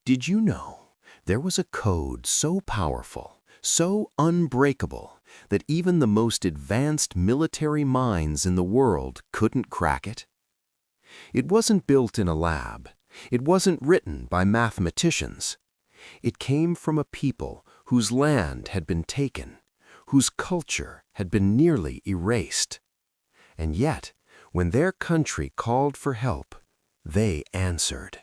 Did you know there was a code so powerful, so unbreakable, that even the most advanced military minds in the world couldn't crack it? It wasn't built in a lab. It wasn't written by mathematicians. It came from a people whose land had been taken, whose culture had been nearly erased. And yet, when their country called for help, they answered.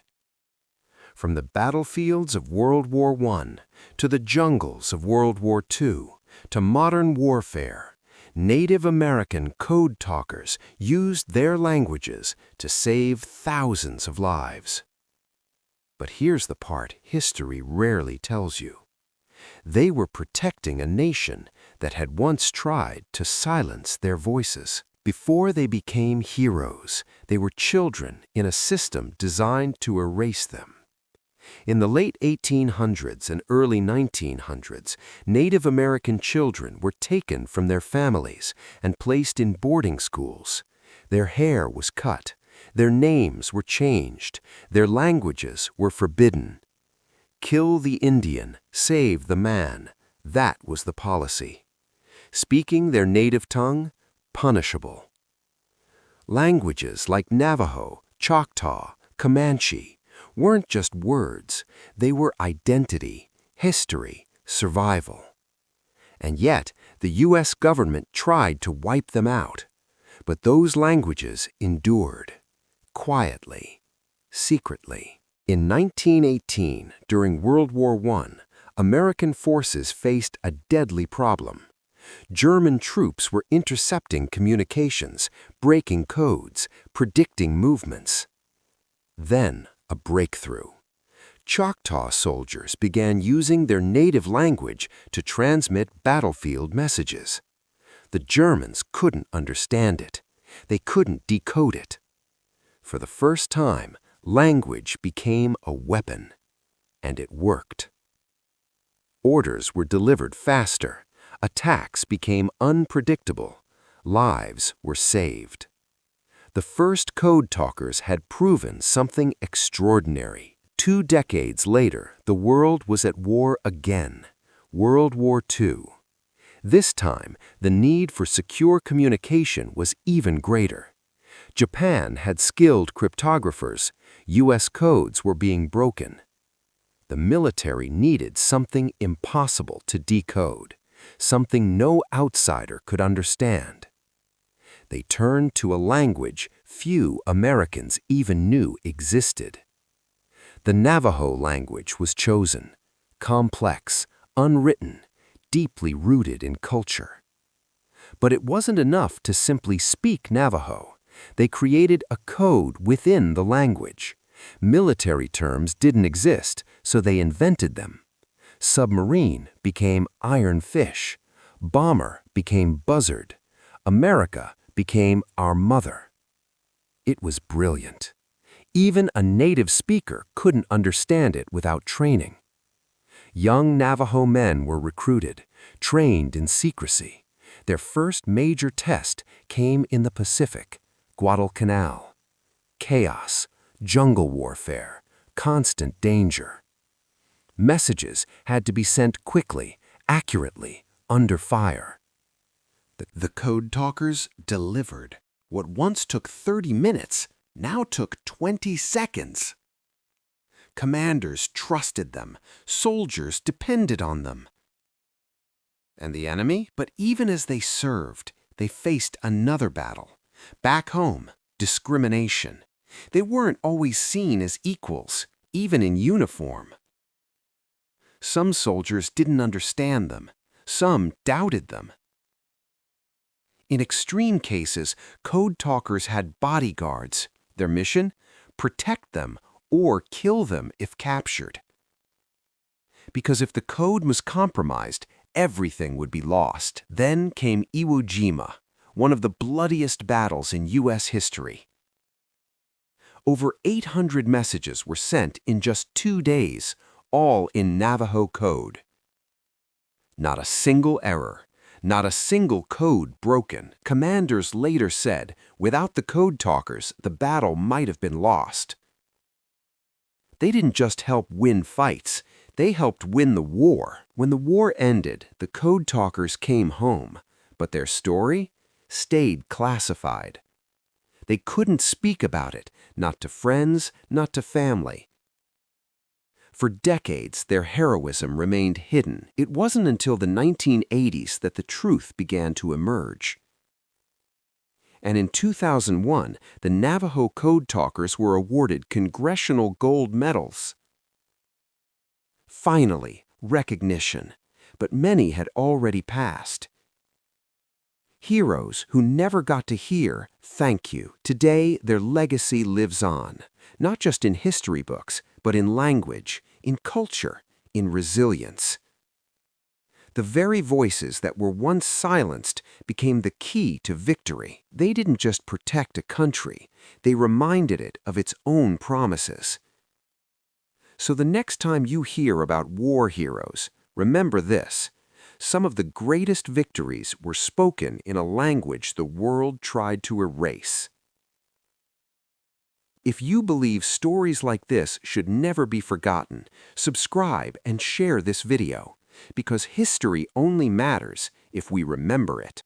From the battlefields of World War I to the jungles of World War II to modern warfare, Native American code talkers used their languages to save thousands of lives. But here's the part history rarely tells you. They were protecting a nation that had once tried to silence their voices. Before they became heroes, they were children in a system designed to erase them. In the late 1800s and early 1900s, Native American children were taken from their families and placed in boarding schools. Their hair was cut, their names were changed, their languages were forbidden. Kill the Indian, save the man. That was the policy. Speaking their native tongue, punishable. Languages like Navajo, Choctaw, Comanche weren't just words, they were identity, history, survival. And yet, the U.S. government tried to wipe them out. But those languages endured, quietly, secretly. In 1918, during World War I, American forces faced a deadly problem. German troops were intercepting communications, breaking codes, predicting movements. Then, a breakthrough. Choctaw soldiers began using their native language to transmit battlefield messages. The Germans couldn't understand it. They couldn't decode it. For the first time, language became a weapon, and it worked. Orders were delivered faster. Attacks became unpredictable. Lives were saved. The first code talkers had proven something extraordinary. 2 decades later, the world was at war again, World War II. This time, the need for secure communication was even greater. Japan had skilled cryptographers. U.S. codes were being broken. The military needed something impossible to decode, something no outsider could understand. They turned to a language few Americans even knew existed. The Navajo language was chosen, complex, unwritten, deeply rooted in culture. But it wasn't enough to simply speak Navajo. They created a code within the language. Military terms didn't exist, so they invented them. Submarine became iron fish. Bomber became buzzard. America became our mother. It was brilliant. Even a native speaker couldn't understand it without training. Young Navajo men were recruited, trained in secrecy. Their first major test came in the Pacific, Guadalcanal. Chaos, jungle warfare, constant danger. Messages had to be sent quickly, accurately, under fire. The code talkers delivered. What once took 30 minutes now took 20 seconds. Commanders trusted them. Soldiers depended on them. And the enemy? But even as they served, they faced another battle. Back home, discrimination. They weren't always seen as equals, even in uniform. Some soldiers didn't understand them. Some doubted them. In extreme cases, code talkers had bodyguards. Their mission? Protect them or kill them if captured. Because if the code was compromised, everything would be lost. Then came Iwo Jima, one of the bloodiest battles in U.S. history. Over 800 messages were sent in just 2 days, all in Navajo Code. Not a single error. Not a single code broken. Commanders later said, without the code talkers, the battle might have been lost. They didn't just help win fights, they helped win the war. When the war ended, the code talkers came home, but their story stayed classified. They couldn't speak about it, not to friends, not to family. For decades, their heroism remained hidden. It wasn't until the 1980s that the truth began to emerge. And in 2001, the Navajo Code talkers were awarded Congressional Gold Medals. Finally, recognition, but many had already passed. Heroes who never got to hear thank you. Today, their legacy lives on, not just in history books, but in language, in culture, in resilience. The very voices that were once silenced became the key to victory. They didn't just protect a country, they reminded it of its own promises. So the next time you hear about war heroes, remember this: some of the greatest victories were spoken in a language the world tried to erase. If you believe stories like this should never be forgotten, subscribe and share this video, because history only matters if we remember it.